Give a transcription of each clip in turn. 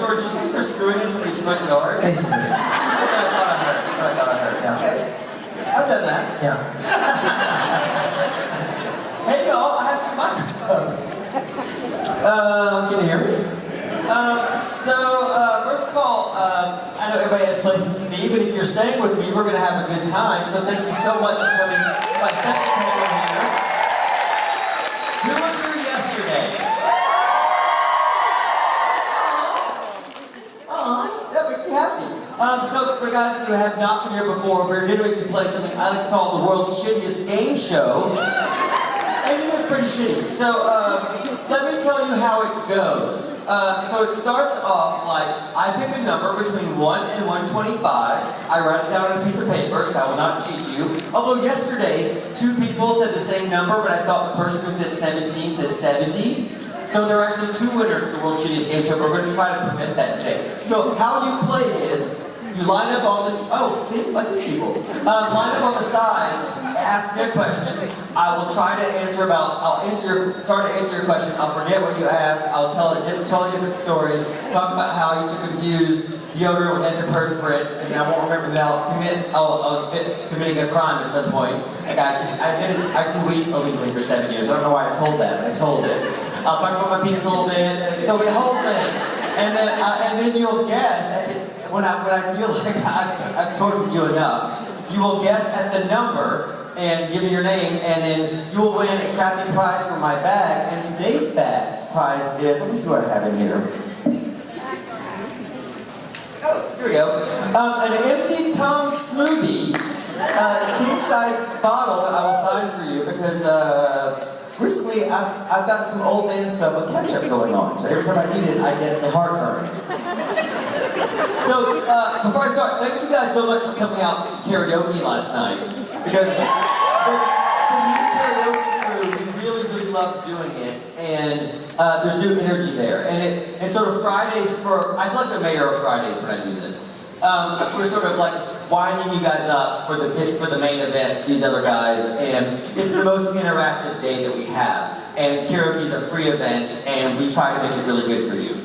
Sorry, did you say you're screwing in somebody's front yard? Basically. That's what I thought I heard. That's what I thought I heard. Yeah. Okay. I've done that. Yeah. Hey y'all, I have two microphones. Can you hear me? First of all, I know everybody has places to be, but if you're staying with me, we're going to have a good time. So thank you so much for coming to my second panel here. Who was here yesterday? That makes me happy. So for guys who have not been here before, we're getting ready to play something I like to call the world's shittiest game show. And it is pretty shitty. So let me tell you how it goes. So it starts off like, I pick a number between 1 and 125. I write it down on a piece of paper, so I will not cheat you. Although yesterday, 2 people said the same number, but I thought the person who said 17 said 70. So there are actually 2 winners of the World's Shittiest Game Show. We're going to try to prevent that today. So how you play is, you line up on this, like these people. Line up on the sides, ask me a question. I will try to answer start to answer your question. I'll forget what you asked. I'll tell a totally different story. Talk about how I used to confuse deodorant with antiperspirant, and I won't remember that I'll admit committing a crime at some point. Like I can weed illegally for 7 years. I don't know why I told that, but I told it. I'll talk about my penis a little bit. There'll be a whole thing, and then you'll guess. When I feel like I've tortured you enough, you will guess at the number and give me your name, and then you will win a crappy prize for my bag. And today's prize is, let me see what I have in here. Oh, here we go. An empty Tom smoothie, king-size bottle that I will sign for you because recently I've got some old man stuff with ketchup going on. So every time I eat it, I get the heartburn. So, before I start, thank you guys so much for coming out to karaoke last night. Because the new karaoke crew, we really, really love doing it. And there's new energy there. And sort of Fridays I feel like the mayor of Fridays when I do this. We're sort of like winding you guys up for the main event, these other guys. And it's the most interactive day that we have. And karaoke is a free event, and we try to make it really good for you.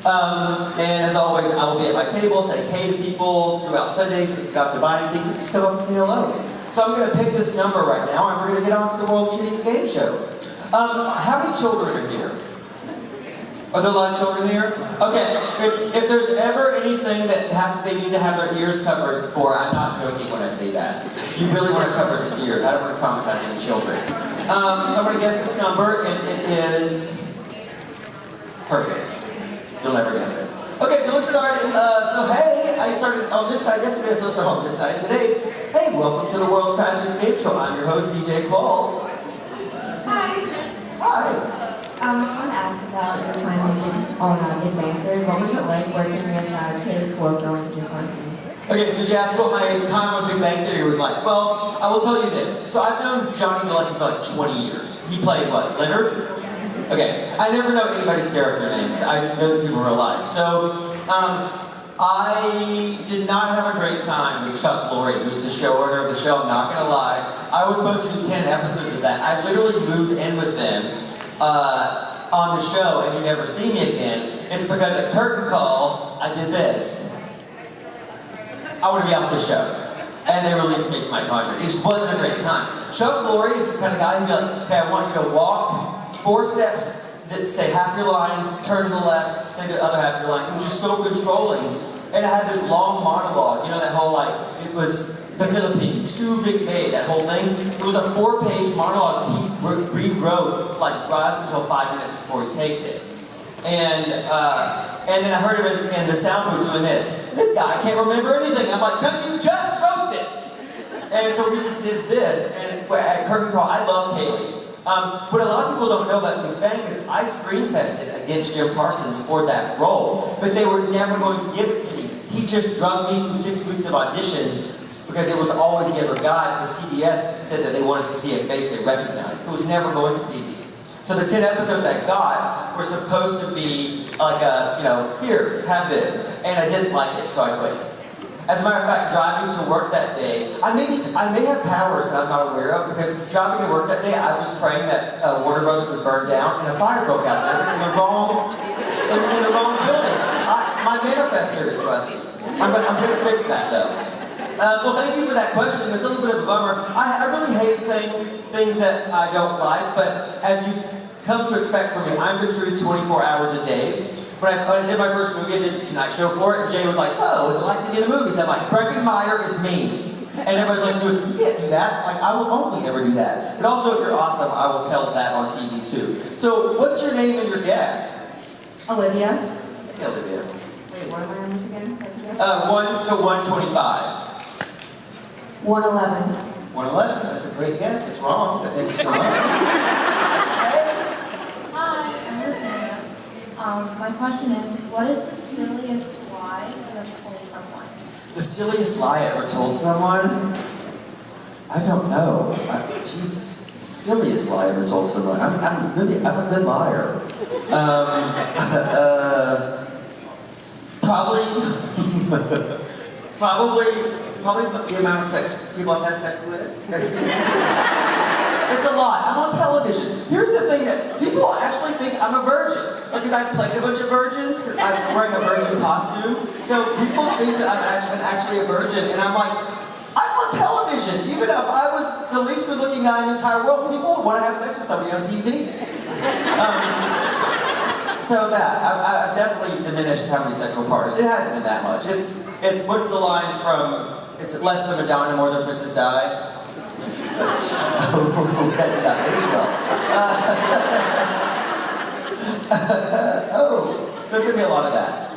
And as always, I will be at my table, say hey to people throughout Sundays. If you got to buy anything, you just come up and say hello. So I'm going to pick this number right now, and we're going to get on to the World's Shittiest Game Show. How many children are here? Are there a lot of children here? Okay, if there's ever anything that they need to have their ears covered for, I'm not joking when I say that. You really want to cover some ears. I don't want to traumatize any children. So I'm going to guess this number, and it is perfect. You'll never guess it. Okay, so let's start. Hey, I started on this side yesterday, so I'll start on this side today. Hey, welcome to the World's Crappiest Game Show. I'm your host, DJ Qualls. Hi. Hi. I want to ask about your time on Big Bang Theory. What was it like working with Kaylee Cuoco and Cheetah Panties? Okay, so she asked what my time on Big Bang Theory was like. Well, I will tell you this. So I've known Johnny Galecki for like 20 years. He played what, Leonard? Okay, I never know anybody's character names. I know these people in real life. So, I did not have a great time with Chuck Lorre, who's the showrunner of the show, I'm not gonna lie. I was supposed to do 10 episodes of that. I literally moved in with them on the show, and you never see me again. It's because at curtain call, I did this. I want to be off the show. And they released me from my contract. It just wasn't a great time. Chuck Lorre is this kind of guy who'd be like, okay, I want you to walk 4 steps that say half your line, turn to the left, say the other half of your line. It was just so controlling. And it had this long monologue, you know, that whole it was the Philippines, Su Vic Bay, that whole thing. It was a 4-page monologue that he rewrote right up until 5 minutes before he taped it. And then I heard him in the sound booth doing this. This guy can't remember anything. I'm like, because you just wrote this. And so we just did this. And at curtain call, I love Kaylee. What a lot of people don't know about Big Bang is I screen tested against Jim Parsons for that role, but they were never going to give it to me. He just drugged me through 6 weeks of auditions because it was always the other guy. The CBS said that they wanted to see a face they recognized. It was never going to be me. So the 10 episodes I got were supposed to be like here, have this. And I didn't like it, so I quit. As a matter of fact, driving to work that day, I may have powers that I'm not aware of, because driving to work that day, I was praying that Warner Brothers would burn down, and a fire broke out there in the wrong building. My manifestors, Rusty. I'm gonna fix that though. Well, thank you for that question. It's a little bit of a bummer. I really hate saying things that I don't like, but as you come to expect from me, I'm the truth 24 hours a day. When I did my first movie, I did the Tonight Show for it, and Jay was like, so, what's it like to be in the movies? I'm like, Breckin Meyer is mean. And everybody's like, dude, you can't do that. Like, I will only ever do that. But also, if you're awesome, I will tell that on TV too. So, what's your name and your guess? Olivia. Hey, Olivia. Wait, what are my numbers again? 1 to 125. 111. 111. That's a great guess. It's wrong, but thank you so much. Hey. Hi, I'm Rebecca. My question is, what is the silliest lie you have told someone? The silliest lie I ever told someone? I don't know. Jesus. The silliest lie I ever told someone. I'm a good liar. Probably the amount of sex people have had sex with. It's a lot. I'm on television. Here's the thing that people actually think I'm a virgin. Like, because I've played a bunch of virgins, because I'm wearing a virgin costume. So people think that I'm actually a virgin, and I'm like, I'm on television. Even if I was the least good-looking guy in the entire world, people would want to have sex with somebody on TV. So that, I've definitely diminished how many sexual partners. It hasn't been that much. It's what's the line from, it's less than Madonna, more than Princess Di? That did not age well. There's going to be a lot of that.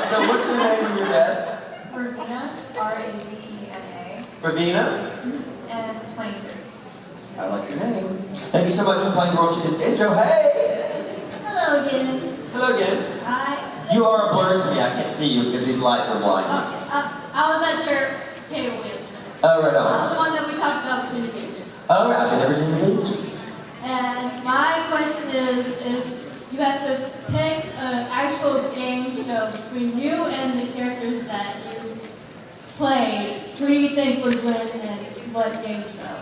So what's your name and your guess? Ravina, R-A-V-E-N-A, Ravina? and 23. I like your name. Thank you so much for playing World Cheetah's intro. Hey! Hello again. Hello again. Hi. You are a blur to me. I can't see you because these lights are blinding. I was at your table yesterday. Oh, right I on. was the one that we talked about Virginia Beach. Oh, right. I've been to Virginia Beach. And my question is, if you had to pick an actual game show between you and the characters that you played, who do you think would win and what game show?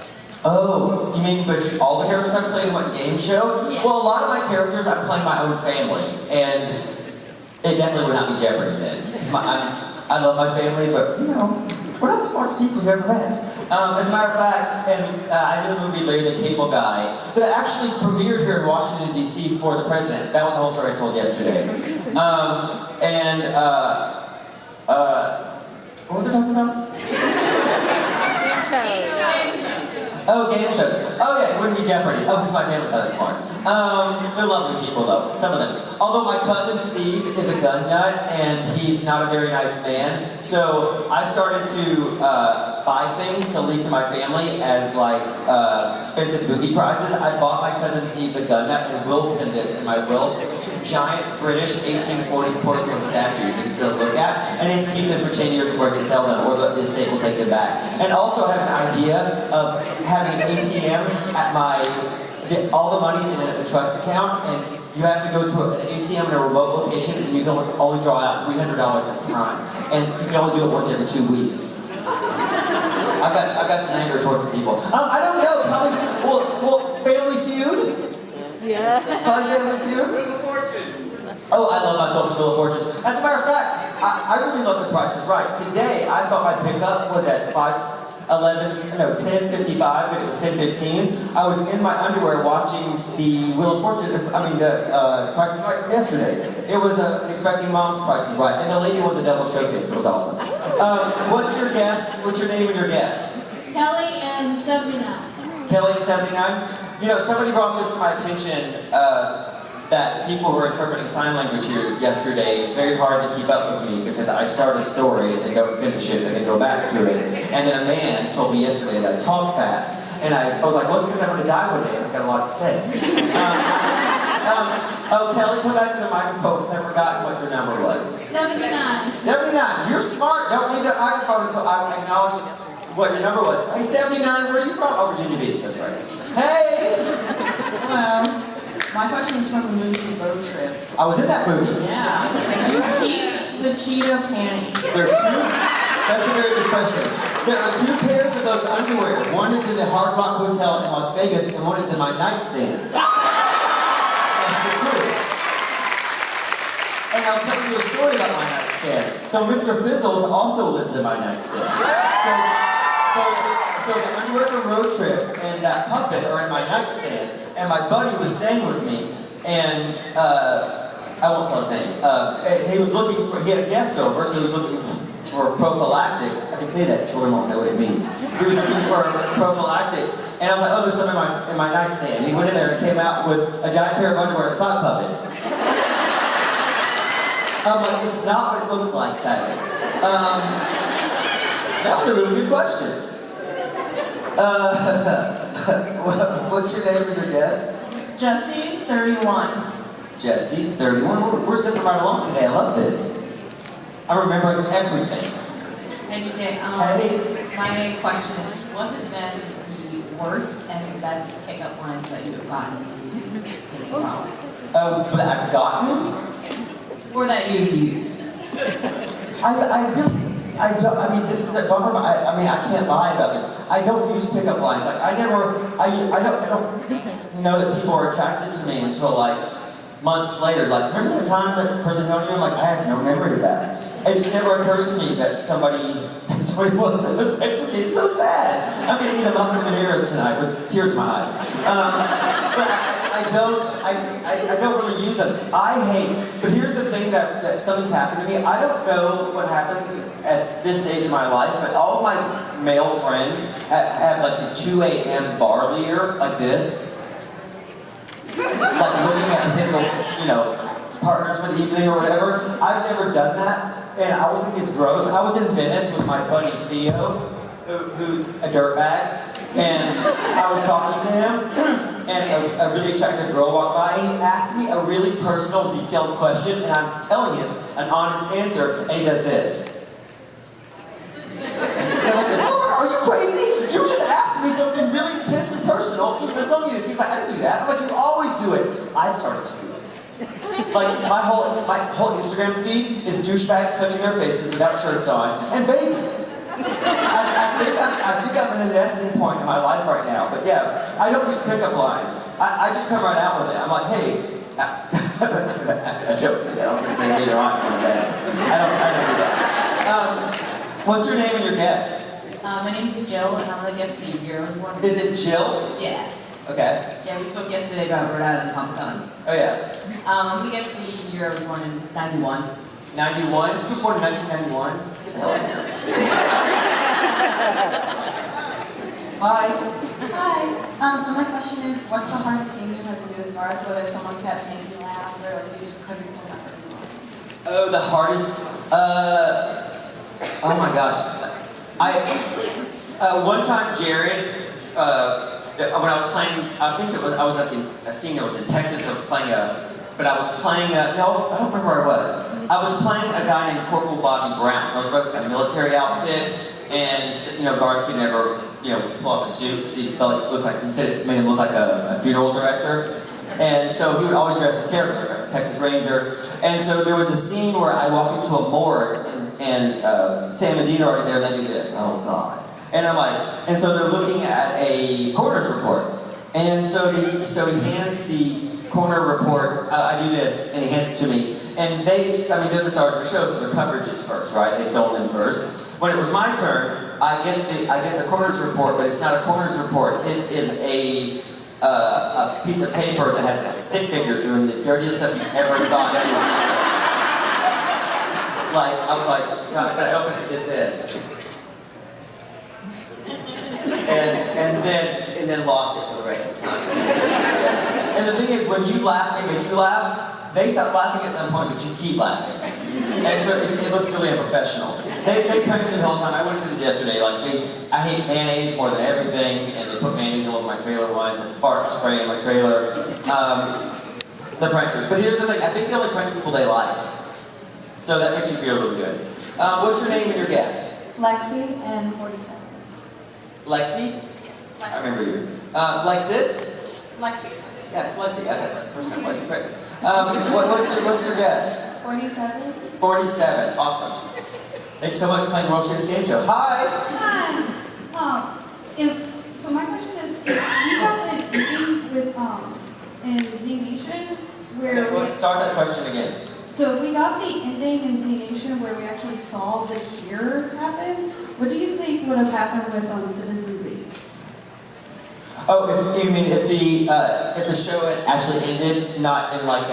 Oh, you mean all the characters I played in what game show? Yeah. Well, a lot of my characters I play my own family, and it definitely would not be Jeopardy then. Because I love my family, but you know, we're not the smartest people you've ever met. As a matter of fact, and I did a movie, Larry the Cable Guy, that actually premiered here in Washington, D.C. for the president. That was the whole story I told yesterday. What was I talking about? Oh, game shows. Oh yeah, it wouldn't be Jeopardy. Oh, because my family's not that smart. They're lovely people though, some of them. Although my cousin Steve is a gun nut and he's not a very nice man, so I started to buy things to leave to my family as like expensive booby prizes. I bought my cousin Steve the gun nut and will pin this in my will. Two giant British 1840s porcelain statues that he's going to look at, and he's keep them for 10 years before he can sell them, or the estate will take them back. And also I have an idea of having an ATM at all the money's in a trust account, and you have to go to an ATM in a remote location, and you can only draw out $300 at a time, and you can only do it once every 2 weeks. I've got some anger towards people. I don't know, probably, well, Family Feud? Yeah. Probably Family Feud? Oh, I love myself some Wheel of Fortune. As a matter of fact, I really love The Price is Right. Today, I thought my pickup was at 10:55, but it was 10:15. I was in my underwear watching the Wheel of Fortune, the Price is Right from yesterday. It was expecting Mom's Price is Right, and the lady won the Devil Showcase. It was awesome. What's your guess? What's your name and your guess? Kelly and 79. Kelly and 79? You know, somebody brought this to my attention, that people who are interpreting sign language here yesterday, it's very hard to keep up with me because I start a story and then don't finish it and then go back to it. And then a man told me yesterday that I talk fast. And I was like, well, it's because I'm going to die one day and I've got a lot to say. Oh, Kelly, come back to the microphone because I've forgotten what your number was. 79. 79. You're smart. Don't leave that microphone until I acknowledge what your number was. Hey, 79, where are you from? Oh, Virginia Beach. That's right. Hey! Hello. My question is from the movie Road Trip. I was in that movie. Yeah. Do you keep the cheetah panties? There are two. That's a very good question. There are 2 pairs of those underwear. One is in the Hard Rock Hotel in Las Vegas, and one is in my nightstand. That's the truth. And I'll tell you a story about my nightstand. nightstand. So Mr. Fizzles also lives in my nightstand. So the underwear from Road Trip and that puppet are in my nightstand, and my buddy was staying with me, and I won't tell his name. And he was looking for, he had a guest over, so he was looking for prophylactics. I can say that, children won't know what it means. He was looking for prophylactics, and I was like, oh, there's some in my nightstand. He went in there and came out with a giant pair of underwear and a sock puppet. I'm like, it's not what it looks like, sadly. That was a really good question. What's your name and your guess? Jesse, 31. Jesse, 31. We're zipping right along today. I love this. I'm remembering everything. Hey BJ, Hey. my question is, what has been the worst and the best pickup lines that you have gotten in Qualls? Oh, that I've gotten? Or that you've used? I don't, I mean, this is a bummer, but I mean, I can't lie about this. I don't use pickup lines. Like, I don't know that people are attracted to me until like months later. Like, remember the time that person told you? I'm like, I have no memory of that. It just never occurs to me that somebody wants to have sex with me. It's so sad. I'm gonna eat a muffin in the mirror tonight with tears in my eyes. But I don't really use them. I hate, but here's the thing that something's happened to me. I don't know what happens at this stage of my life, but all of my male friends have like the 2 a.m. bar leader, like this. Like looking at potential, partners for the evening or whatever. I've never done that, and I always think it's gross. I was in Venice with my buddy Theo, who's a dirtbag, and I was talking to him, and a really attractive girl walked by, and he asked me a really personal, detailed question, and I'm telling him an honest answer, and he does this. And I'm like, this motherfucker, are you crazy? You just asked me something really intensely personal, and I'm telling you this. He's like, I didn't do that. I'm like, you always do it. I've started to do it. Like, my whole Instagram feed is douchebags touching their faces without shirts on, and babies. I think I'm in a nesting point in my life right now, but yeah, I don't use pickup lines. I just come right out with it. I'm like, hey, I shouldn't say that. I was going to say later on in the day. I don't do that. What's your name and your guess? My name is Jill, and I'm gonna guess the year I was born. Is it Jill? Yeah. Okay. Yeah, we spoke yesterday about Rhode Island Comic Con. Oh yeah. I'm gonna guess the year I was born in 91. 91? You were born in 1991? Get the hell out of here. Hi. Hi. So my question is, what's the hardest scene you had to do with Garth? Whether someone kept making you laugh or like you just couldn't pull that person off? Oh, the hardest. Oh my gosh. One time, Jared, when I was playing, I think I was at a scene that was in Texas. I was playing no, I don't remember where I was. I was playing a guy named Corporal Bobby Brown. So I was wearing a military outfit, and Garth could never, pull off a suit because he felt like he said it made him look like a funeral director. And so he would always dress his character like a Texas Ranger. And so there was a scene where I walked into a morgue, and Sam and Dean are already there, and they do this. Oh God. And I'm like, and so they're looking at a coroner's report. And so he hands the coroner report, I do this, and he hands it to me. And they're the stars of the show, so their coverage is first, right? They film them first. When it was my turn, I get the coroner's report, but it's not a coroner's report. It is a piece of paper that has like stick figures doing the dirtiest stuff you've ever gotten to. Like, I was like, God, I opened it, did this. And then lost it for the rest of the time. And the thing is, when you laugh, they make you laugh. They stop laughing at some point, but you keep laughing. And so it looks really unprofessional. They pranked me the whole time. I went to this yesterday. I hate mayonnaise more than everything, and they put mayonnaise all over my trailer once, and fart spray in my trailer. The pranksters. But here's the thing. I think they only prank people they like. So that makes you feel really good. What's your name and your guess? Lexi and 47. Lexi? I remember you. Lexis? Lexi. Yes, Lexi. Okay, first time. Lexi, great. What's your guess? 47. 47. Awesome. Thank you so much for playing World Shit's Game Show. Hi! Hi. So my question is, we got an meeting with in Z Nation where Okay, well, start that question again. So if we got the ending in Z Nation where we actually saw the cure happen, what do you think would have happened with Citizen Z? Oh, you mean if the show had actually ended, not in like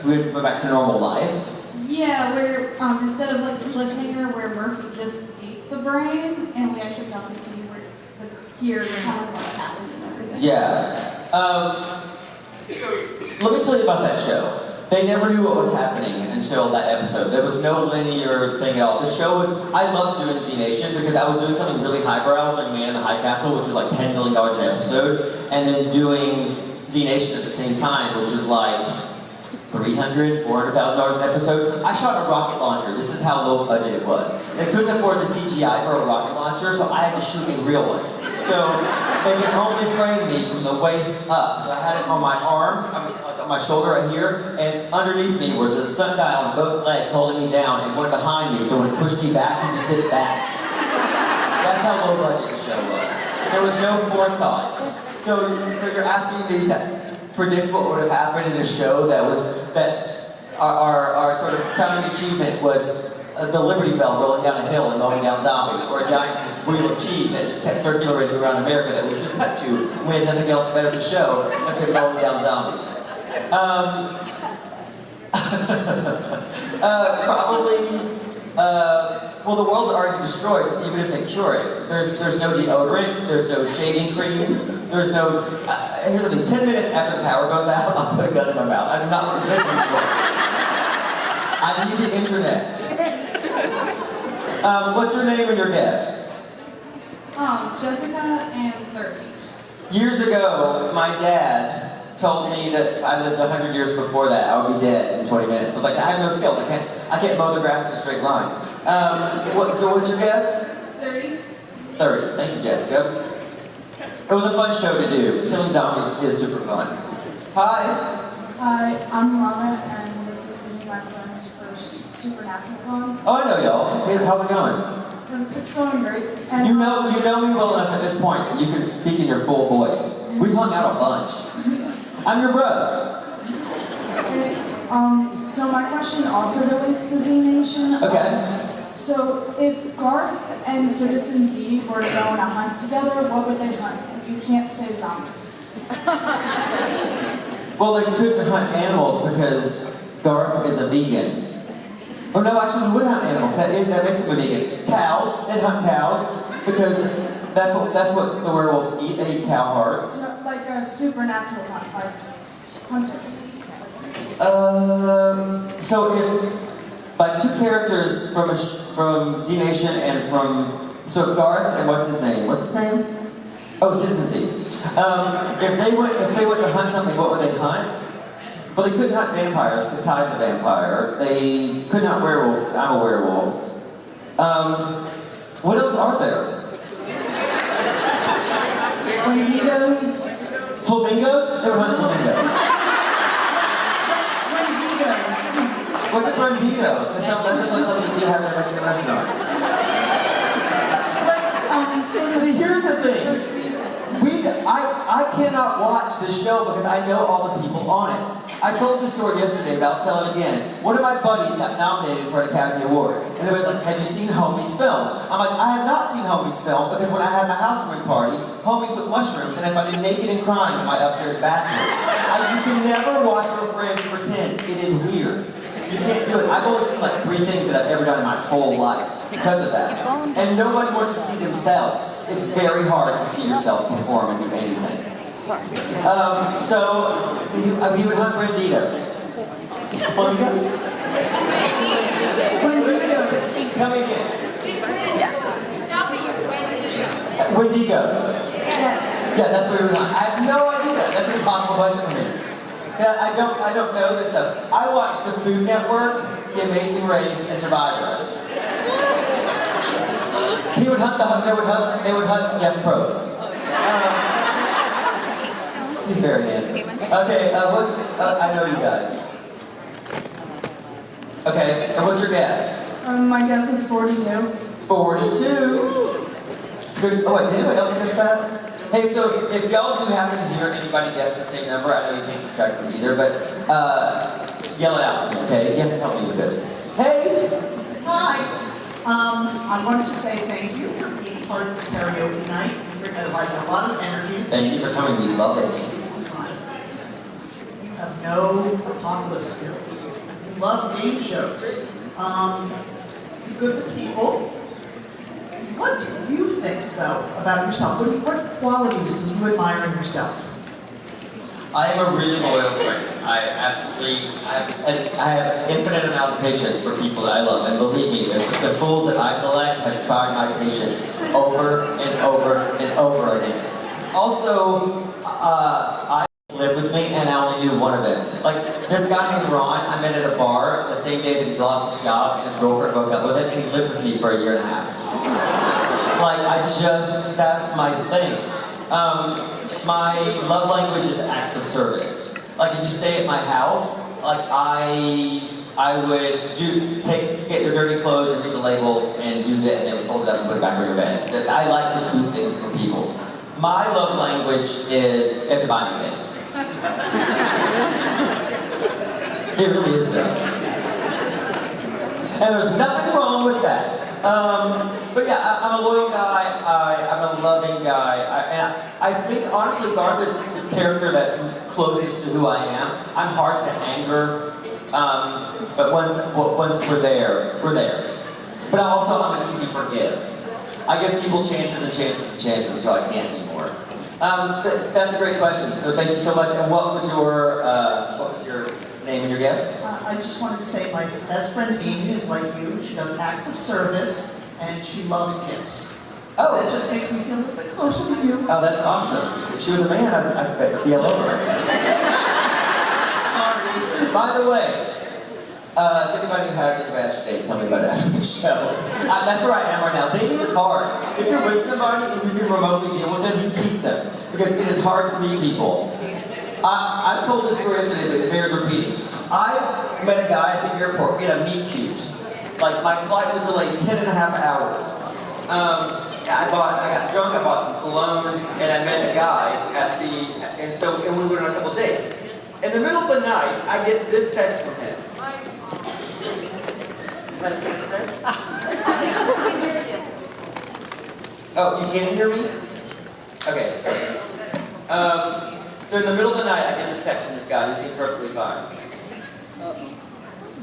we went back to normal life? Yeah, where instead of like the cliffhanger where Murphy just ate the brain, and we actually got to see where the cure kind of what happened and everything. Yeah. Let me tell you about that show. They never knew what was happening until that episode. There was no linear thing at all. The show was, I loved doing Z Nation because I was doing something really highbrow. I was doing Man in the High Castle, which was like $10 million an episode, and then doing Z Nation at the same time, which was like $300,000, $400,000 an episode. I shot a rocket launcher. This is how low budget it was. They couldn't afford the CGI for a rocket launcher, so I had to shoot a real one. So they could only frame me from the waist up. So I had it on my arms, like on my shoulder right here, and underneath me was a sundial on both legs holding me down, and one behind me, so when it pushed me back, he just did that. That's how low budget the show was. There was no forethought. So you're asking me to predict what would have happened in a show that our sort of crowning achievement was the Liberty Bell rolling down a hill and mowing down zombies, or a giant wheel of cheese that just kept circulating around America that we just cut to when we had nothing else better to show and kept mowing down zombies. Probably. Well, the world's already destroyed, so even if they cure it, there's no deodorant, there's no shaving cream, there's no. Here's the thing: 10 minutes after the power goes out, I'll put a gun in my mouth. I do not want to live anymore. I need the internet. What's your name and your guess? Jessica and 30. Years ago, my dad told me that I lived 100 years before that. I would be dead in 20 minutes. So like, I have no skills. I can't mow the grass in a straight line. So what's your guess? 30. 30. Thank you, Jessica. It was a fun show to do. Killing zombies is super fun. Hi. Hi, I'm Lana, and this is one of my friends for Supernatural Con. Oh, I know y'all. Hey, how's it going? It's going great. And You know me well enough at this point that you can speak in your full voice. We've hung out a bunch. I'm your brother. So my question also relates to Z Nation. Okay. So if Garth and Citizen Z were to go on a hunt together, what would they hunt? If you can't say zombies. Well, they couldn't hunt animals because Garth is a vegan. Oh no, actually we would hunt animals. That makes him a vegan. Cows, they'd hunt cows because that's what the werewolves eat. They eat cow hearts. No, like a supernatural hunt, like hunters. So if like two characters from Z Nation and from Garth and what's his name? Oh, Citizen Z. If they went to hunt something, what would they hunt? Well, they couldn't hunt vampires because Ty's a vampire. They couldn't hunt werewolves because I'm a werewolf. What else are there? Wendigos. Flamingos? They would hunt flamingos. Wendigos. What's a grandito? That sounds like something you have in a Mexican restaurant. See, here's the thing. I cannot watch this show because I know all the people on it. I told this story yesterday, but I'll tell it again. One of my buddies got nominated for an Academy Award. And everybody's like, have you seen Homie's film? I'm like, I have not seen Homie's film because when I had my housewarming party, Homie took mushrooms and I found him naked and crying in my upstairs bathroom. You can never watch your friends pretend. It is weird. You can't do it. I've only seen like 3 things that I've ever done in my whole life because of that. And nobody wants to see themselves. It's very hard to see yourself perform and do anything. So he would hunt granditos. Flamingos? Tell me again. Wendigos. Yeah, that's what we would hunt. I have no idea. That's an impossible question for me. Yeah, I don't know this stuff. I watch the Food Network, The Amazing Race, and Survivor. They would hunt Jeff Probst. He's very handsome. Okay, I know you guys. Okay, and what's your guess? My guess is 42. 42. It's good. Oh wait, did anybody else guess that? Hey, so if y'all do happen to hear anybody guess the same number, I know you can't keep track of them either, but Yell it out to me, okay? You have to help me with this. Hey! Hi. I wanted to say thank you for being part of the karaoke night. You bring like a lot of energy. Thank you for coming, we love it. It's fine. You have no apocalypse skills. You love game shows. You're good with people. What do you think, though, about yourself? What qualities do you admire in yourself? I am a really loyal friend. I have infinite amount of patience for people that I love, and believe me, the fools that I collect have tried my patience over and over and over again. Also, I lived with me, and I only knew one of them. Like this guy named Ron, I met at a bar the same day that he lost his job, and his girlfriend broke up with him, and he lived with me for a year and a half. Like that's my thing. My love language is acts of service. Like if you stay at my house, like I would get your dirty clothes and read the labels and do that, and then fold it up and put it back on your bed. I like to do things for people. My love language is you have to buy me things. It really is though. And there's nothing wrong with that. But yeah, I'm a loyal guy, I'm a loving guy, and I think honestly Garth is the character that's closest to who I am. I'm hard to anger, but once we're there, we're there. But I'm an easy forgive. I give people chances and chances and chances until I can't anymore. That's a great question, so thank you so much. And what was your name and your guess? I just wanted to say my best friend Amy is like you. She does acts of service, and she loves gifts. Oh. That just makes me feel a little bit closer to you. Oh, that's awesome. If she was a man, I'd be all over her. Sorry. By the way, if anybody has any bad date, tell me about it after the show. That's where I am right now. Dating is hard. If you're with somebody and you can remotely deal with them, you keep them. Because it is hard to meet people. I've told this story yesterday, but it bears repeating. I met a guy at the airport. We had a meet cute. Like, my flight was delayed 10 and a half hours. I got drunk, I bought some cologne, and I met a guy and we went on a couple dates. In the middle of the night, I get this text from him. Oh, you can't hear me? Okay, sorry. So in the middle of the night, I get this text from this guy who seemed perfectly fine.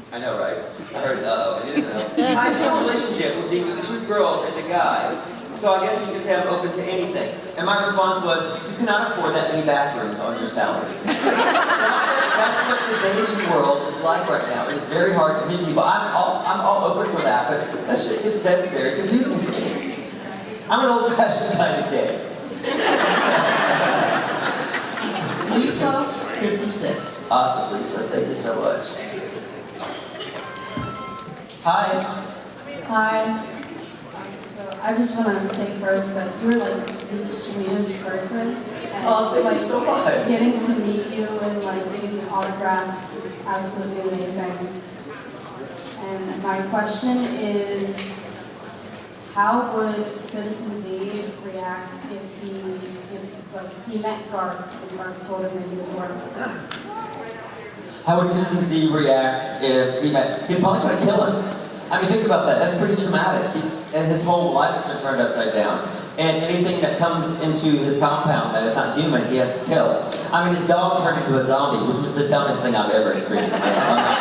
I know, right? I heard uh-oh, and it isn't oh. I'm in a relationship with being with two girls and a guy. So I guess you could say I'm open to anything. And my response was, you cannot afford that many bathrooms on your salary. That's what the dating world is like right now. It's very hard to meet people. I'm all open for that, but that's very confusing for me. I'm an old-fashioned kind of gay. Lisa, 56. Awesome, Lisa. Thank you so much. Hi. Hi. So I just want to say first that you're like the sweetest person. And, Oh, thank you so much. Getting to meet you and like getting autographs is absolutely amazing. And my question is, how would Citizen Z react if he met Garth and Garth told him that he was worth? How would Citizen Z react if he'd probably try to kill him. I mean, think about that. That's pretty traumatic. His whole life has been turned upside down. And anything that comes into his compound that is not human, he has to kill. I mean, his dog turned into a zombie, which was the dumbest thing I've ever experienced in my life.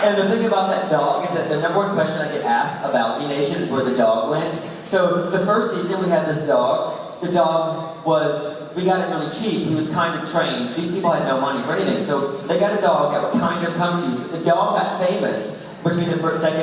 And the thing about that dog is that the number one question I get asked about T-Nation is where the dog went. So the first season we had this dog. The dog we got it really cheap. He was kind of trained. These people had no money for anything. So they got a dog that would kind of come to. The dog got famous between the first and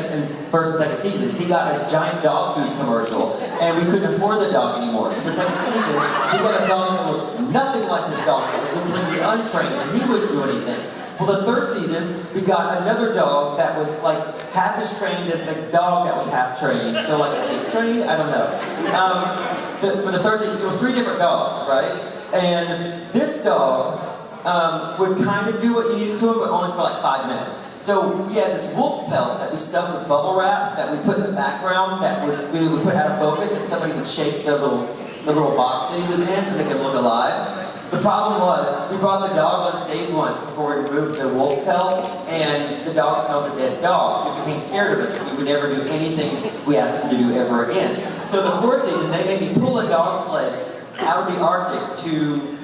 second seasons. He got a giant dog food commercial, and we couldn't afford the dog anymore. So the second season, we got a dog that looked nothing like this dog. That was completely untrained, and he wouldn't do anything. Well, the third season, we got another dog that was like half as trained as the dog that was half trained. So like, trained? I don't know. For the third season, it was 3 different dogs, right? And this dog would kind of do what you needed to him, but only for like 5 minutes. So we had this wolf pelt that we stuffed with bubble wrap that we put in the background that we would put out of focus, and somebody would shake the little box that he was in to make him look alive. The problem was, we brought the dog on stage once before we removed the wolf pelt, and the dog smells a dead dog. He became scared of us, and we would never do anything we asked him to do ever again. So the fourth season, they made me pull a dog sled out of the Arctic to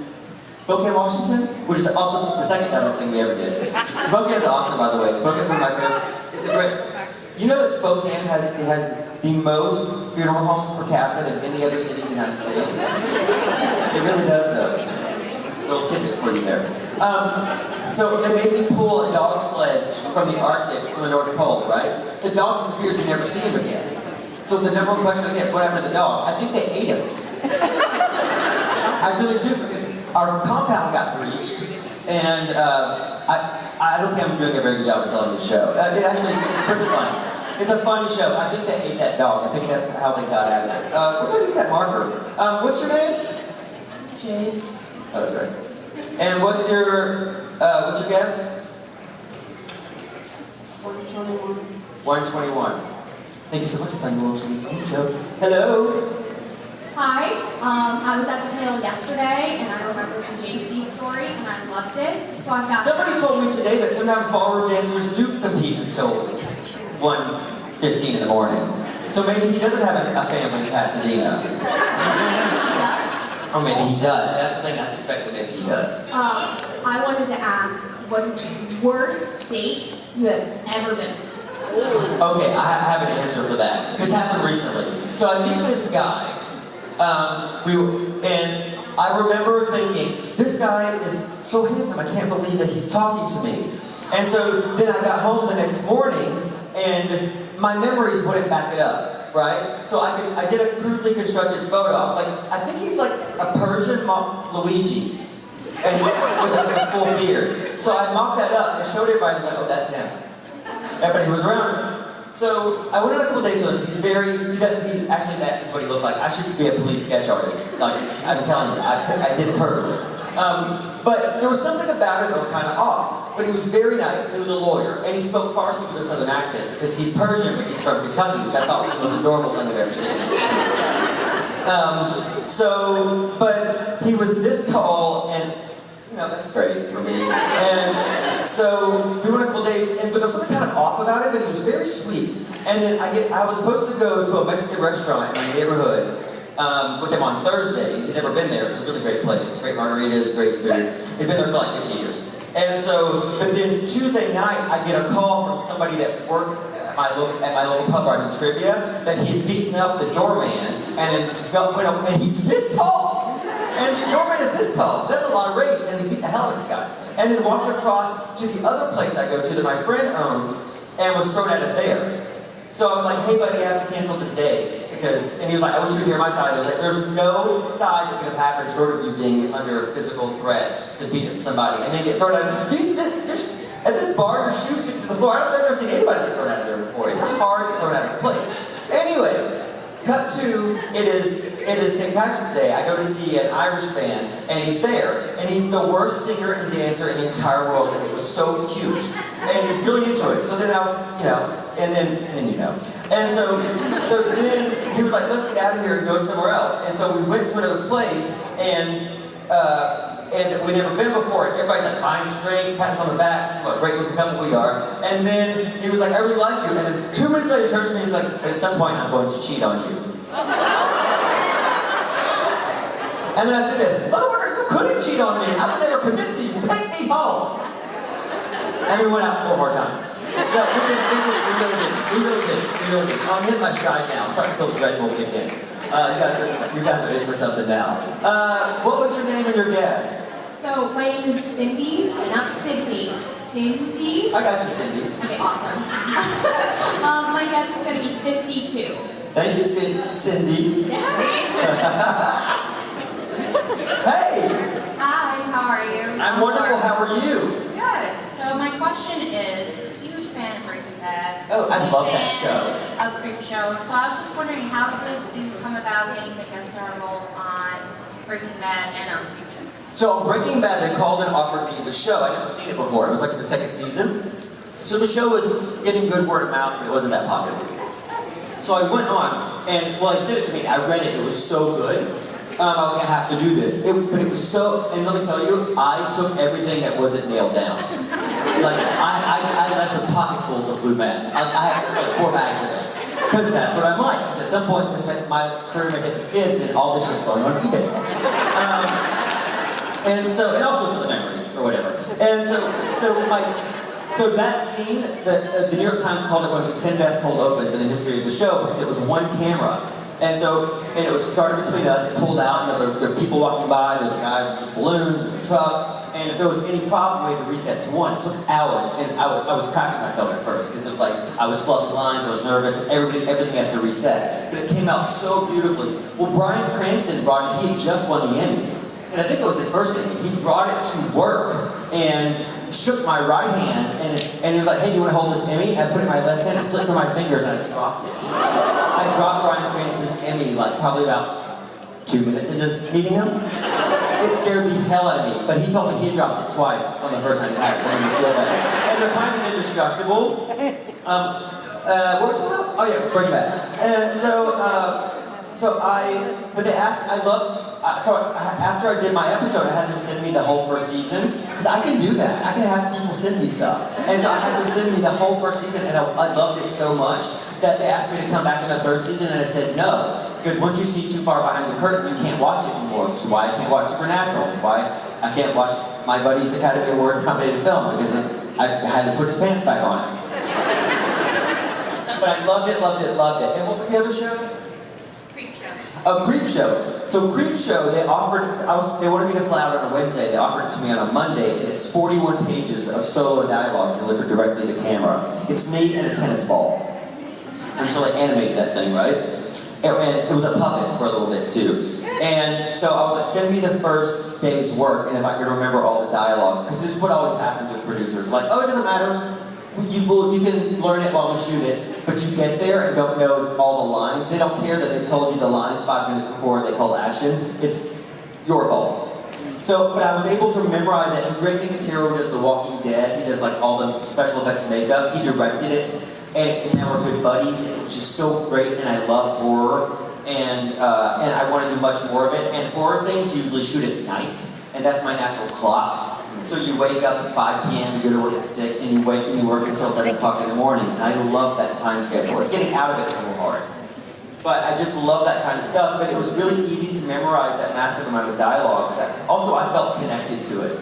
Spokane, Washington, which is also the second dumbest thing we ever did. Spokane is awesome, by the way. Spokane's one of my favorite. It's a great. You know that Spokane has the most funeral homes per capita than any other city in the United States? It really does, though. Little tidbit for you there. So they made me pull a dog sled from the Arctic, from the North Pole, right? The dog disappears, you never see him again. So the number one question I get is, what happened to the dog? I think they ate him. I really do, because our compound got breached, and I don't think I'm doing a very good job of selling this show. It actually is, it's pretty funny. It's a funny show. I think they ate that dog. I think that's how they got out of it. We're going to get that marker. What's your name? Jade. Oh, that's right. And what's your guess? 121. 121. Thank you so much for playing the little show. Hello. Hi, I was at the panel yesterday, and I remember the JC story, and I loved it. So I've got. Somebody told me today that sometimes ballroom dancers do compete until 1:15 in the morning. So maybe he doesn't have a family in Pasadena. He does. Or maybe he does. That's the thing I suspect that maybe he does. I wanted to ask, what is the worst date you have ever been on? Okay, I have an answer for that. This happened recently. So I meet this guy. And I remember thinking, this guy is so handsome, I can't believe that he's talking to me. And so then I got home the next morning, and my memories wouldn't back it up, right? So I did a crudely constructed photo. I was like, I think he's like a Persian Luigi, and with a full beard. So I mocked that up and showed everybody, and was like, oh, that's him. Everybody who was around. So I went on a couple dates with him. He actually, that is what he looked like. I should be a police sketch artist. Like, I'm telling you, I did it perfectly. But there was something about him that was kind of off. But he was very nice, and he was a lawyer. And he spoke Farsi with a southern accent, because he's Persian, but he's from Kentucky, which I thought was the most adorable thing I've ever seen. But he was this tall, and that's great for me. And so we went on a couple dates, but there was something kind of off about it, but he was very sweet. And then I was supposed to go to a Mexican restaurant in my neighborhood with him on Thursday. He'd never been there. It's a really great place. Great margaritas, great food. He'd been there for like 50 years. And so, but then Tuesday night, I get a call from somebody that works at my local pub where I do trivia, that he had beaten up the doorman, and then went up, and he's this tall! And the doorman is this tall. That's a lot of rage, and he beat the hell out of this guy. And then walked across to the other place I go to that my friend owns, and was thrown out of there. So I was like, hey buddy, I have to cancel this day. And he was like, I wish you would hear my side. I was like, there's no side that could have happened short of you being under a physical threat to beat up somebody. And then get thrown out. At this bar, your shoes stick to the floor. I've never seen anybody get thrown out of there before. It's hard to get thrown out of a place. Anyway, cut to, it is St. Patrick's Day. I go to see an Irish band, and he's there. And he's the worst singer and dancer in the entire world, and it was so cute. And he's really into it. So then I was, and then. And so then he was like, let's get out of here and go somewhere else. And so we went to another place, and we'd never been before. Everybody's like buying us drinks, patting us on the back, what a great looking couple we are. And then he was like, I really like you. And then 2 minutes later he turns to me and he's like, at some point I'm going to cheat on you. And then I said this, motherfucker, you couldn't cheat on me. I would never commit to you. Take me home. And we went out 4 more times. No, we really did. I'm hitting my stride now. I'm starting to feel this Red Bull kick in. You guys are ready for something now. What was your name and your guess? So my name is Cindy, not Sydney. Cindy. I got you, Cindy. Okay, awesome. My guess is going to be 52. Thank you, Cindy. Yeah. Hey! Hi, how are you? I'm wonderful. How are you? Good. So my question is, huge fan of Breaking Bad. Oh, I love that Huge show. fan of Creep Show. So I was just wondering, how did you come about getting the guest star role on Breaking Bad and on Creep Show? So on Breaking Bad, they called and offered me the show. I'd never seen it before. It was like in the 2nd season. So the show was getting good word of mouth, but it wasn't that popular. So I went on, and he said it to me. I read it. It was so good. I was gonna have to do this. But it was so, and let me tell you, I took everything that wasn't nailed down. Like, I left the pocketfuls of blue mat. I had like 4 bags of it. Because that's what I'm like. Because at some point, my career may hit the skids and all this shit's going on eBay. And also for the memories, or whatever. And so that scene, the New York Times called it one of the 10 best cold opens in the history of the show because it was one camera. And it was started between us, it pulled out, you know, there were people walking by, there's a guy with balloons, there's a truck, and if there was any problem, we had to reset to 1. It took hours, and I was cracking myself at first, because it was like, I was flubbing lines, I was nervous, and everything has to reset. But it came out so beautifully. Well, Bryan Cranston brought it, he had just won the Emmy. And I think it was his first Emmy. He brought it to work, and shook my right hand, and he was like, hey, do you want to hold this Emmy? I put it in my left hand, it slipped through my fingers, and I dropped it. I dropped Bryan Cranston's Emmy, like, probably about 2 minutes into meeting him. It scared the hell out of me, but he told me he had dropped it twice on the first time he had it, so I didn't feel better. And they're kind of indestructible. What was it about? Oh yeah, Breaking Bad. And but they asked, after I did my episode, I had them send me the whole first season, because I can do that. I can have people send me stuff. And so I had them send me the whole first season, and I loved it so much that they asked me to come back in the 3rd season, and I said no. Because once you see too far behind the curtain, you can't watch it anymore. Which is why I can't watch Supernatural. Which is why I can't watch my buddy's Academy Award nominated film, because I had to put his pants back on it. But I loved it, loved it, loved it. And what was the other show? Creep Show. Oh, Creep Show. So Creep Show, they wanted me to fly out on a Wednesday. They offered it to me on a Monday, and it's 41 pages of solo dialogue delivered directly to camera. It's me and a tennis ball. Until they animated that thing, right? And it was a puppet for a little bit too. And so I was like, send me the first day's work, and if I could remember all the dialogue, because this is what always happens with producers. Like, oh, it doesn't matter. You can learn it while we shoot it, but you get there and don't know it's all the lines. They don't care that they told you the lines 5 minutes before they called action. It's your fault. So, but I was able to memorize it. And Greg Nicotero, who does The Walking Dead, he does like all the special effects makeup. He directed it, and now we're good buddies. It was just so great, and I love horror, and I want to do much more of it. And horror things usually shoot at night, and that's my natural clock. So you wake up at 5 p.m., you go to work at 6, and you work until 7 o'clock in the morning. And I love that time schedule. It's getting out of it a little hard. But I just love that kind of stuff. But it was really easy to memorize that massive amount of dialogue. Also, I felt connected to it.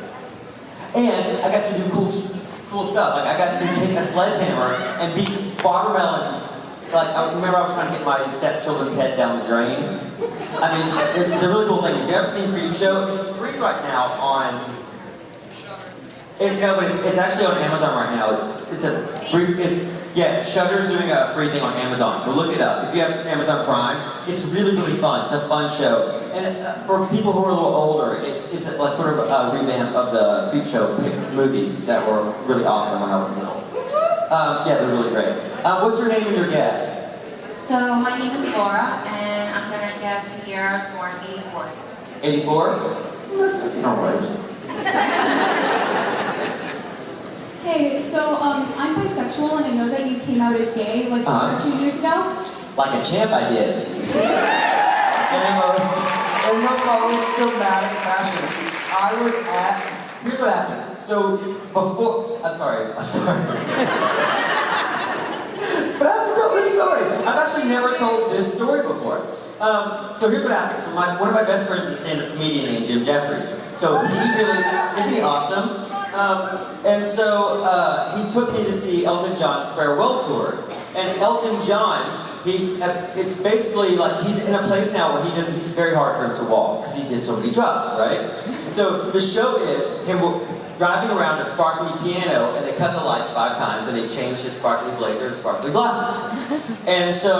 And I got to do cool stuff. Like, I got to take a sledgehammer and beat watermelons. Like, I remember I was trying to get my stepchildren's head down the drain. I mean, it's a really cool thing. If you haven't seen Creep Show, it's free right now on... but it's actually on Amazon right now. Shudder's doing a free thing on Amazon, so look it up. If you have Amazon Prime, it's really, really fun. It's a fun show. And for people who are a little older, it's like sort of a revamp of the Creep Show movies that were really awesome when I was little. They're really great. What's your name and your guess? So my name is Laura, and I'm gonna guess the year I was born, 84. 84? That's a normal age. Hey, so I'm bisexual, and I know that you came out as gay like 1 or 2 years ago. Like a champ, I did. In the most dramatic fashion. Here's what happened. So before, I'm sorry. But I have to tell this story. I've actually never told this story before. So here's what happened. So one of my best friends is a stand-up comedian named Jim Jeffries. So isn't he awesome? He took me to see Elton John's farewell tour. And Elton John, it's basically like he's in a place now where he's very hard for him to walk because he did so many drugs, right? So the show is him driving around a sparkly piano, and they cut the lights 5 times, and they change his sparkly blazer to sparkly glasses. And so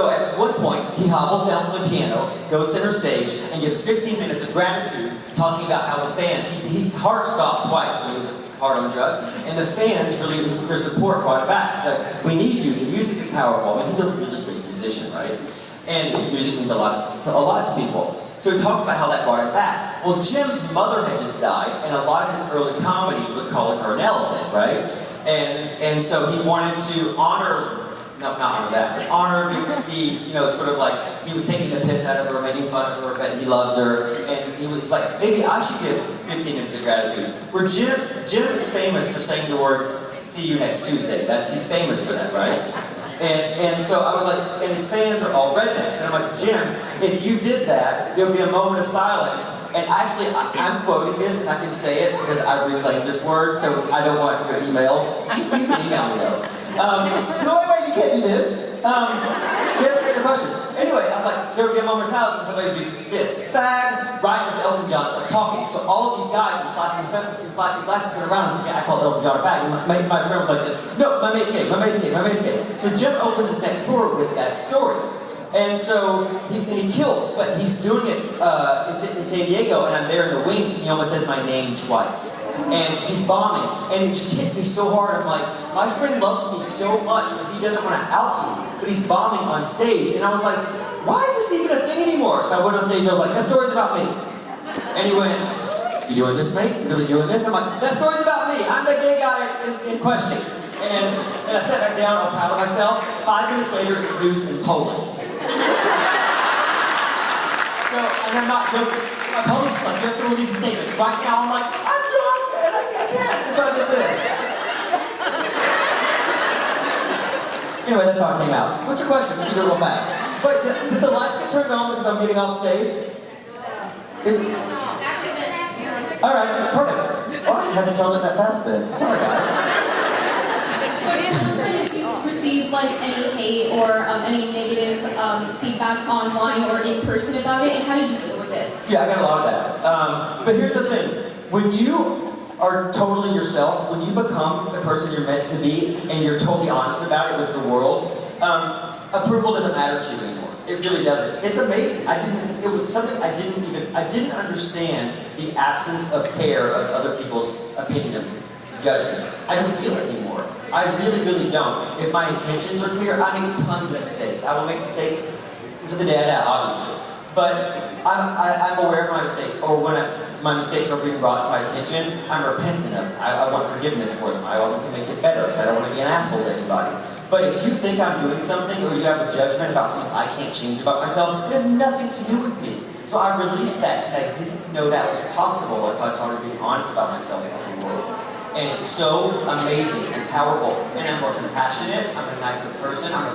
at one point, he hobbles down from the piano, goes center stage, and gives 15 minutes of gratitude, talking about how the fans, his heart stopped twice when he was hard on drugs, and the fans really, their support brought it back. So that we need you, the music is powerful. I mean, he's a really great musician, right? And his music means a lot to people. So he talked about how that brought it back. Well, Jim's mother had just died, and a lot of his early comedy was calling her an elephant, right? And so he wanted to honor not honor that, but honor you know, sort of like, he was taking the piss out of her, making fun of her, but he loves her, and he was like, maybe I should give 15 minutes of gratitude. Where Jim is famous for saying the words, see you next Tuesday. He's famous for that, right? And so I was like, and his fans are all rednecks. And I'm like, Jim, if you did that, there'll be a moment of silence. And actually, I'm quoting this, and I can say it because I've reclaimed this word, so I don't want your emails. You can email me though. No, wait, you can't do this. You have to get your question. Anyway, I was like, there would be a moment of silence, and somebody would do this. Fag, right as Elton John started talking. So all of these guys in flashing glasses turn around, and I call Elton John a fag. And my friend was like this, no, my mate's gay, my mate's gay, my mate's gay. So Jim opens his next tour with that story. And so, he kills, but he's doing it in San Diego, and I'm there in the wings, and he almost says my name twice. And he's bombing, and it just hit me so hard. I'm like, my friend loves me so much that he doesn't want to out me, but he's bombing on stage. And I was like, why is this even a thing anymore? So I went on stage, I was like, that story's about me. And he went, you doing this, mate? You really doing this? I'm like, that story's about me. I'm the gay guy in question. And I sat back down, I'm proud of myself. 5 minutes later, it's news in Poland. So, and I'm not joking. My publicist like, you have to release a statement. Right now, I'm like, I'm drunk, and I can't. And so I did this. Anyway, that's how it came out. What's your question? We can do it real fast. Wait, did the lights get turned on because I'm getting off stage? Is it? Alright, perfect. Well, I had to tell it that fast then. Sorry, guys. So I guess what kind of you received like any hate or any negative feedback online or in person about it, and how did you deal with it? Yeah, I got a lot of that. But here's the thing. When you are totally yourself, when you become the person you're meant to be, and you're totally honest about it with the world, approval doesn't matter to you anymore. It really doesn't. It's amazing. It was something I didn't understand the absence of care of other people's opinion of judgment. I don't feel it anymore. I really, really don't. If my intentions are clear, I make tons of mistakes. I will make mistakes to the day I die, obviously. But I'm aware of my mistakes, or when my mistakes are being brought to my attention, I'm repentant of them. I want forgiveness for them. I want to make it better, because I don't want to be an asshole to anybody. But if you think I'm doing something, or you have a judgment about something I can't change about myself, it has nothing to do with me. So I released that, and I didn't know that was possible until I started being honest about myself in the world. And it's so amazing and powerful. And I'm more compassionate, I'm a nicer person, I'm a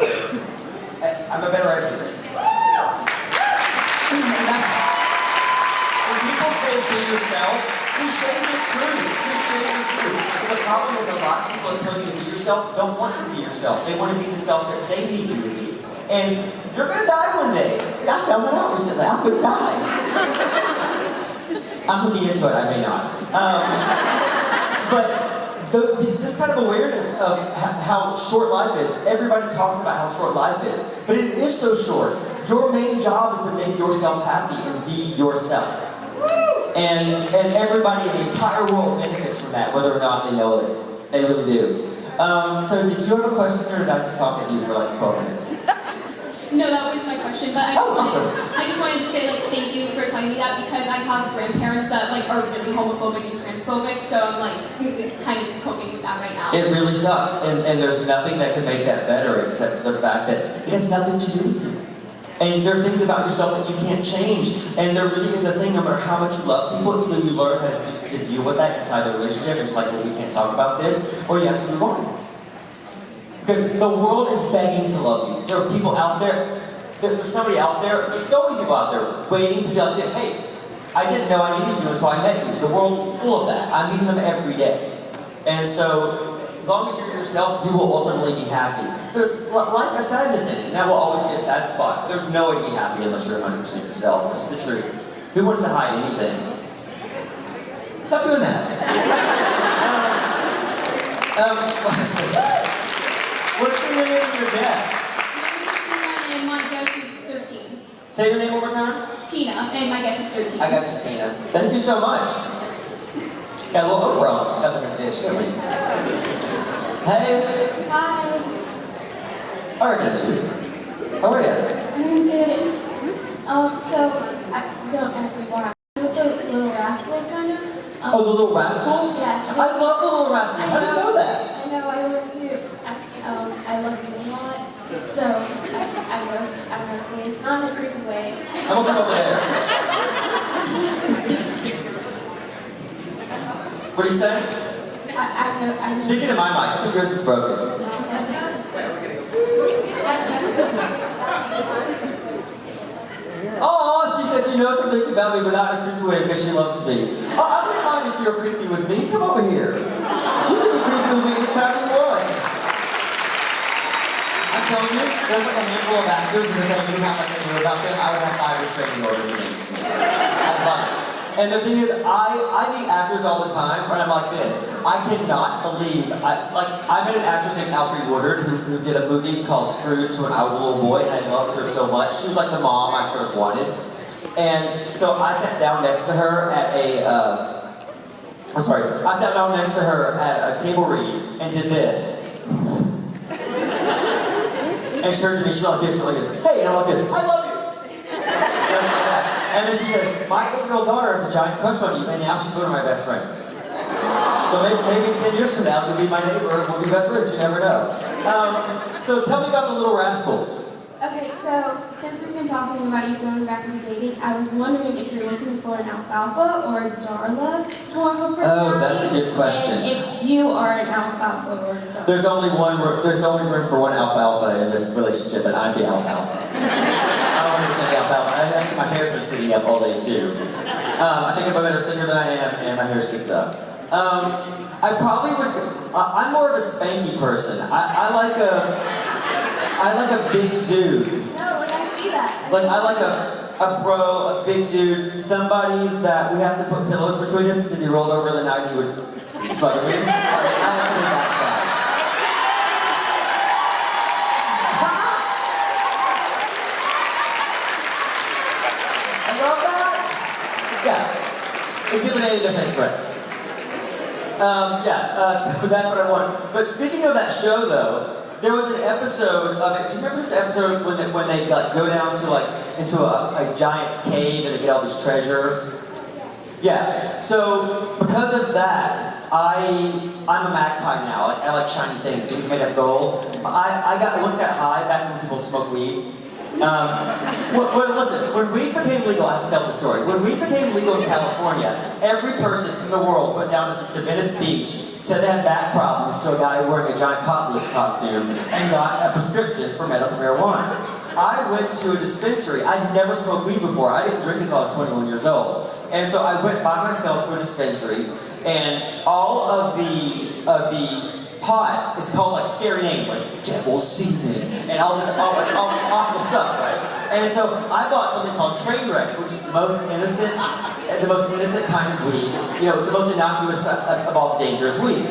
better everything. When people say be yourself, cliches are true. Cliches are true. But the problem is a lot of people that tell you to be yourself don't want you to be yourself. They want to be the self that they need you to be. And you're going to die one day. I found that out recently. I'm going to die. I'm looking into it. I may not. But this kind of awareness of how short life is, everybody talks about how short life is, but it is so short. Your main job is to make yourself happy and be yourself. And everybody in the entire world benefits from that, whether or not they know it. They really do. So did you have a question, or did I just talk at you for like 12 minutes? No, that was my question, but I just wanted to say like thank you for telling me that, because I have grandparents that like are really homophobic and transphobic, so I'm like kind of coping with that right now. It really sucks, and there's nothing that can make that better except for the fact that it has nothing to do with you. And there are things about yourself that you can't change, and there really is a thing, no matter how much you love people, either you learn how to deal with that inside the relationship, and it's like, well, we can't talk about this, or you have to move on. Because the world is begging to love you. There are people out there, there's somebody out there, there's so many people out there waiting to be like, hey, I didn't know I needed you until I met you. The world is full of that. I'm meeting them every day. And so, as long as you're yourself, you will ultimately be happy. There's life has sadness in it, and that will always be a sad spot. There's no way to be happy unless you're 100% yourself. It's the truth. Who wants to hide anything? Stop doing that. What's your name and your guess? And my guess is 13. Say your name one more time. Tina, and my guess is 13. I got you, Tina. Thank you so much. Got a little Oprah up in this bitch, didn't we? Hey. Hi. I recognize you. How are you? I'm good. So, don't ask me why. With the Little Rascals, kind of. Oh, the Little Rascals? Yeah. I love the Little Rascals. How do you know that? I know, I love to. I love you a lot. I don't know, it's not in a creepy way. I'm gonna come over there. What are you saying? I Speaking to my mic, I think yours is broken. Oh, she said she knows some things about me, but not in a creepy way because she loves me. Oh, I wouldn't mind if you're creepy with me. Come over here. You can be creepy with me anytime you want. I'm telling you, there's like a handful of actors, and if I knew how much I knew about them, I would have 5 restraining orders against me. I love it. And the thing is, I meet actors all the time, and I'm like this. I cannot believe, I met an actress named Alfre Woodard who did a movie called Scrooge when I was a little boy, and I loved her so much. She was like the mom I sort of wanted. And so I sat down next to her at I sat down next to her at a table read and did this. And she turned to me, she went like this, hey, and I'm like this, I love you! Just like that. And then she said, my 8-year-old daughter has a giant crush on you, and now she's one of my best friends. So maybe 10 years from now, you'll be my neighbor, we'll be best friends, you never know. So tell me about the Little Rascals. Okay, so since we've been talking about you going back into dating, I was wondering if you're looking for an alfalfa or a Darla form of personality. Oh, that's a good question. And if you are an alfalfa or a Darla. There's only room for one alfalfa in this relationship, and I'm the alfalfa. I'm 100% the alfalfa. Actually, my hair's been sticking up all day too. I think I'm a better singer than I am, and my hair sticks up. I probably would. I'm more of a spanky person. I like a big dude. No, like I see that. Like I like a bro, a big dude, somebody that we have to put pillows between us because if he rolled over in the night, he would smother me. I like somebody that size. I love that. Yeah. Exhibit A, defense rest. So that's what I want. But speaking of that show, though, there was an episode of it. Do you remember this episode when they go down to into a giant's cave and they get all this treasure? Yeah. So because of that, I'm a magpie now. I like shiny things made of gold. I once got high back when people smoked weed. Listen, when weed became legal, I have to tell the story. When weed became legal in California, every person in the world went down to Venice Beach, said they had back problems to a guy wearing a giant pot lick costume, and got a prescription for medical marijuana. I went to a dispensary. I'd never smoked weed before. I didn't drink until I was 21 years old. And so I went by myself to a dispensary, and all of the pot is called like scary names like devil semen and all awful stuff, right? And so I bought something called Trainwreck, which is the most innocent kind of weed. You know, it's the most innocuous of all the dangerous weed.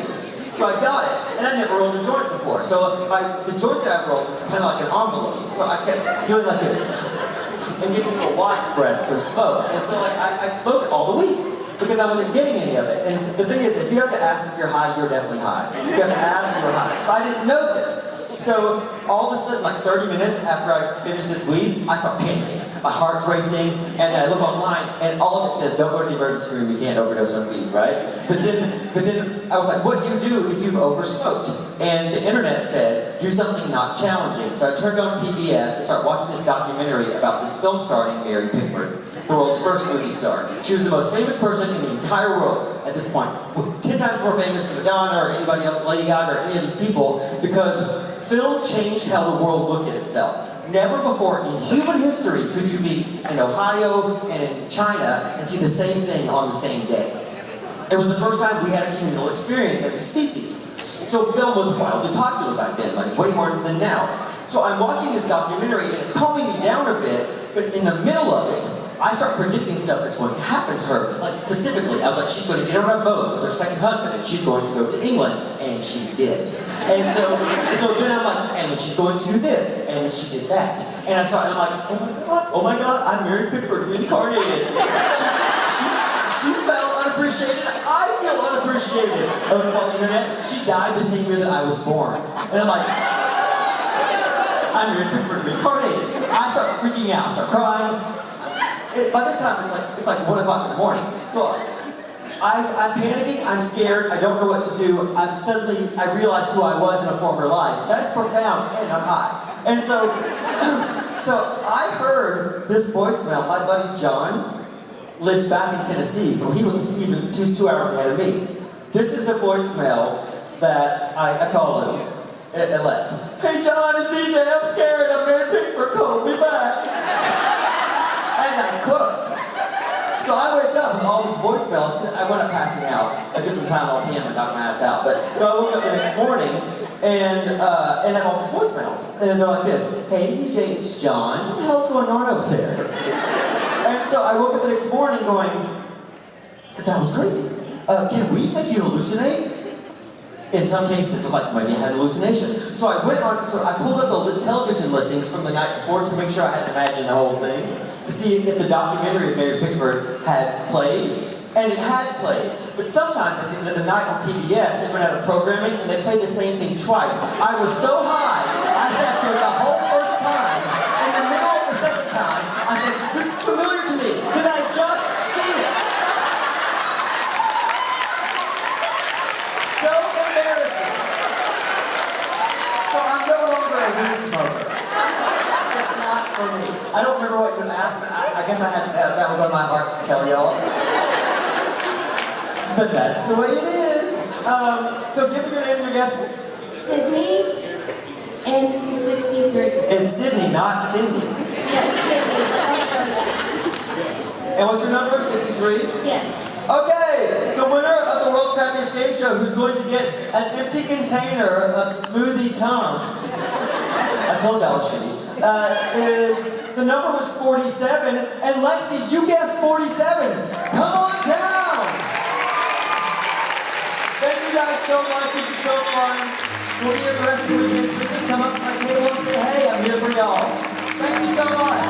So I got it, and I never rolled a joint before. So the joint that I rolled was kind of like an envelope. So I kept doing like this and getting little wasp breaths of smoke. And so I smoked all the weed, because I wasn't getting any of it. And the thing is, if you have to ask if you're high, you're definitely high. You have to ask if you're high. So I didn't know this. So all of a sudden, like 30 minutes after I finished this weed, I start panicking. My heart's racing, and then I look online, and all of it says, don't go to the emergency room, you can't overdose on weed, right? But then I was like, what do you do if you've oversmoked? And the internet said, do something not challenging. So I turned on PBS and started watching this documentary about this film star named Mary Pickford, the world's first movie star. She was the most famous person in the entire world at this point. 10 times more famous than Madonna or anybody else, Lady Gaga or any of these people, because film changed how the world looked at itself. Never before in human history could you be in Ohio and in China and see the same thing on the same day. It was the first time we had a communal experience as a species. So film was wildly popular back then, like way more than now. So I'm watching this documentary and it's calming me down a bit, but in the middle of it, I start predicting stuff that's going to happen to her. Like specifically, I was like, she's going to get on a boat with her second husband and she's going to go to England, and she did. And so then I'm like, and she's going to do this, and she did that. And I'm like, oh my God, I'm Mary Pickford reincarnated. She felt unappreciated, I feel unappreciated. On the internet, she died the same year that I was born. And I'm like, I'm Mary Pickford reincarnated. I start freaking out, start crying. By this time, it's like 1 o'clock in the morning. So I'm panicking, I'm scared, I don't know what to do. I realize who I was in a former life. That's profound, and I'm high. And so So I heard this voicemail. My buddy John lives back in Tennessee, so he was 2 hours ahead of me. This is the voicemail that I called him. It left. Hey John, it's DJ. I'm scared. I'm Mary Pickford. Call me back. And I cooked. So I wake up with all these voicemails. I wound up passing out. I took some time off him and knocked my ass out. So I woke up the next morning and I have all these voicemails. And they're like this. Hey DJ, it's John. What the hell's going on over there? And so I woke up the next morning going, that was crazy. Can we make you hallucinate? In some cases, like maybe I had an hallucination. So I pulled up the television listings from the night before to make sure I hadn't imagined the whole thing, to see if the documentary of Mary Pickford had played, and it had played. But sometimes at the end of the night on PBS, they run out of programming and they played the same thing twice. I was so high, I sat through it the whole first time. In the middle of the second time, I said, this is familiar to me, because I had just seen it. So embarrassing. So I'm no longer a weed smoker. It's not for me. I don't remember what you asked, but I guess that was on my heart to tell y'all. But that's the way it is. So give me your name and your guess. Sydney and 63. It's Sydney, not Cindy. Yes, And what's your number? 63? Sydney. Yes. Okay, the winner of the World's Crappiest Game Show, who's going to get an empty container of smoothie Tums. I told y'all it should be. The number was 47, and Lexi, you guessed 47. Come on down. Thank you guys so much. This is so fun. We'll be here the rest of the weekend. Please just come up to my table and say, hey, I'm here for y'all. Thank you so much.